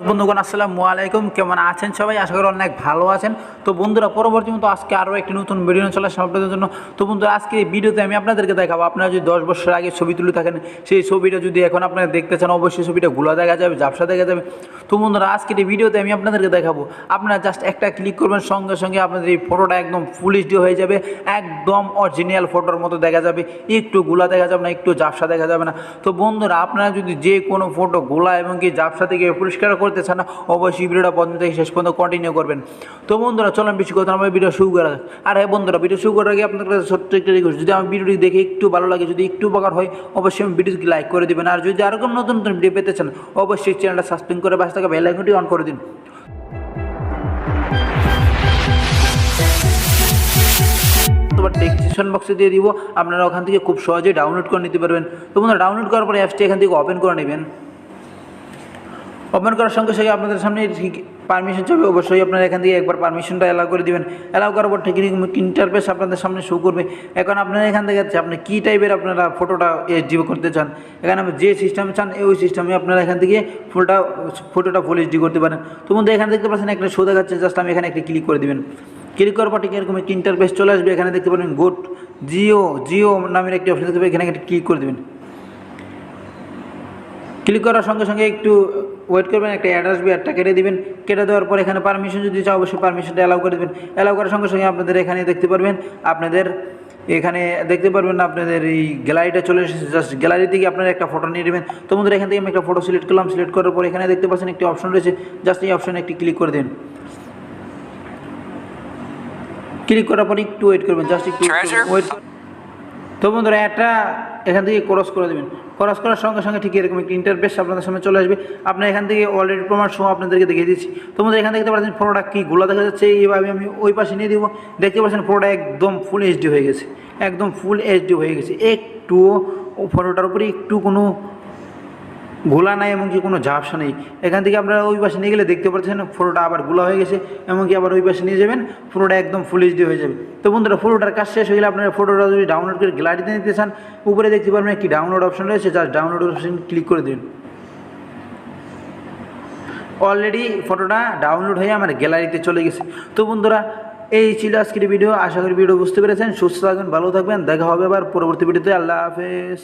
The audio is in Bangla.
বন্ধুগণ আসসালামু আলাইকুম, কেমন আছেন সবাই? আশা করি অনেক ভালো আছেন। তো বন্ধুরা, পরবর্তী মতো আজকে আরও একটি নতুন ভিডিও চলে আসছে আপনাদের জন্য। তো বন্ধুরা, আজকে এই ভিডিওতে আমি আপনাদেরকে দেখাবো, আপনারা যদি 10 বছর আগে ছবি তুলে থাকেন, সেই ছবিটা যদি এখন আপনারা দেখতে চান, অবশ্যই ছবিটা গুলা দেখা যাবে, ঝাপসা দেখা যাবে। তো বন্ধুরা, আজকের এই ভিডিওতে আমি আপনাদেরকে দেখাবো, আপনারা জাস্ট একটা ক্লিক করবেন, সঙ্গে সঙ্গে আপনাদের এই ফটোটা একদম ফুল এইচডি হয়ে যাবে, একদম অরিজিনাল ফটোর মতো দেখা যাবে, একটু গুলা দেখা যাবে না, একটু ঝাপসা দেখা যাবে না। তো বন্ধুরা, আপনারা যদি যে কোনো ফটো গোলা এবং কি ঝাপসা থেকে পরিষ্কার করতে চান না, অবশ্যই ভিডিওটা প্রথম থেকে শেষ পর্যন্ত কন্টিনিউ করবেন। তো বন্ধুরা, চলুন বেশি কথা আমার ভিডিও শুরু করা। আর হ্যাঁ বন্ধুরা, ভিডিও শুরু করার আগে আপনাদের কাছে ছোট্ট একটা রিকোয়েস্ট, যদি আমার ভিডিওটি দেখে একটু ভালো লাগে, যদি একটু উপকার হয়, অবশ্যই আমি ভিডিওটি লাইক করে দেবেন। আর যদি আরও কোনো নতুন নতুন ভিডিও পেতে চান, অবশ্যই চ্যানেলটা সাবস্ক্রাইব করে পাশে থাকা বেল আইকনটি অন করে দিন। ডেসক্রিপশন বক্সে দিয়ে দিব, আপনারা ওখান থেকে খুব সহজেই ডাউনলোড করে নিতে পারবেন। তো বন্ধুরা, ডাউনলোড করার পরে অ্যাপসটি এখান থেকে ওপেন করে নেবেন। ওপেন করার সঙ্গে সঙ্গে আপনাদের সামনে পারমিশন চাইবে, অবশ্যই আপনারা এখান থেকে একবার পারমিশনটা অ্যালাউ করে দেবেন। অ্যালাউ করার পর ঠিক ইন্টারফেস আপনাদের সামনে শো করবে। এখন আপনারা এখান থেকে আপনি কী টাইপের আপনারা ফটোটা এইচডি করতে চান, এখানে যে সিস্টেমে চান ওই সিস্টেমে আপনারা এখান থেকে ফটোটা ফুল এইচডি করতে পারেন। তো বন্ধু, এখানে দেখতে পাচ্ছেন একটা শো দেখাচ্ছে, জাস্ট আমি এখানে একটা ক্লিক করে দেবেন। ক্লিক করার পর ঠিক এরকম একটি ইন্টারফেস চলে আসবে। এখানে দেখতে পাবেন গোট জিও নামের একটি অপশন দেখতে পাবেন, এখানে একটা ক্লিক করে দেবেন। ক্লিক করার সঙ্গে সঙ্গে একটু ওয়েট করবেন, একটা অ্যাড আসবে, অ্যাডটা কেটে দেবেন। কেটে দেওয়ার পর এখানে পারমিশন যদি চাও, অবশ্যই পারমিশনটা অ্যালাউ করে দেবেন। অ্যালাউ করার সঙ্গে সঙ্গে আপনাদের এখানে দেখতে পারবেন, আপনাদের এই গ্যালারিটা চলে এসেছে। জাস্ট গ্যালারি থেকে আপনারা একটা ফটো নিয়ে নেবেন। তো বন্ধুরা, এখান থেকে আমি একটা ফটো সিলেক্ট করলাম। সিলেক্ট করার পর এখানে দেখতে পাচ্ছেন একটি অপশন রয়েছে, জাস্ট এই অপশনে একটি ক্লিক করে দেন। ক্লিক করার পর একটু ওয়েট করবেন, জাস্ট একটু ওয়েট। তো বন্ধুরা, এটা এখান থেকে ক্রস করে দেবেন। ক্রস করার সঙ্গে সঙ্গে ঠিক এরকম একটি ইন্টারফেস আপনাদের সামনে চলে আসবে। আপনার এখান থেকে অলরেডি প্রমাণ সহ আপনাদেরকে দেখিয়ে দিচ্ছি। তো বন্ধুরা, এখান থেকে দেখতে পাচ্ছেন ফটোটা কী গোলা দেখা যাচ্ছে। এইভাবে আমি ওই পাশে নিয়ে দিব। দেখতে পাচ্ছেন ফটোটা একদম ফুল এইচডি হয়ে গেছে, একদম ফুল এইচডি হয়ে গেছে। একটুও ফটোটার উপরে একটু কোনো গোলা নাই, এমনকি কোনো ঝাপসা নেই। এখান থেকে আপনারা ওই পাশে নিয়ে গেলে দেখতে পাচ্ছেন ফটোটা আবার গোলা হয়ে গেছে, এমনকি আবার ওই পাশে নিয়ে যাবেন, ফটোটা একদম ফুল এইচডি হয়ে যাবে। তো বন্ধুরা, ফটোটার কাজ শেষ হয়ে গেলে আপনারা ফটোটা যদি ডাউনলোড করে গ্যালারিতে নিতে চান, উপরে দেখতে পারবেন একটি ডাউনলোড অপশন রয়েছে, জাস্ট ডাউনলোড অপশন ক্লিক করে দিন। অলরেডি ফটোটা ডাউনলোড হয়ে আমার গ্যালারিতে চলে গেছে। তো বন্ধুরা, এই ছিল আজকের ভিডিও। আশা করি ভিডিও বুঝতে পেরেছেন। সুস্থ থাকবেন, ভালো থাকবেন। দেখা হবে আবার পরবর্তী ভিডিওতে। আল্লাহ হাফেজ।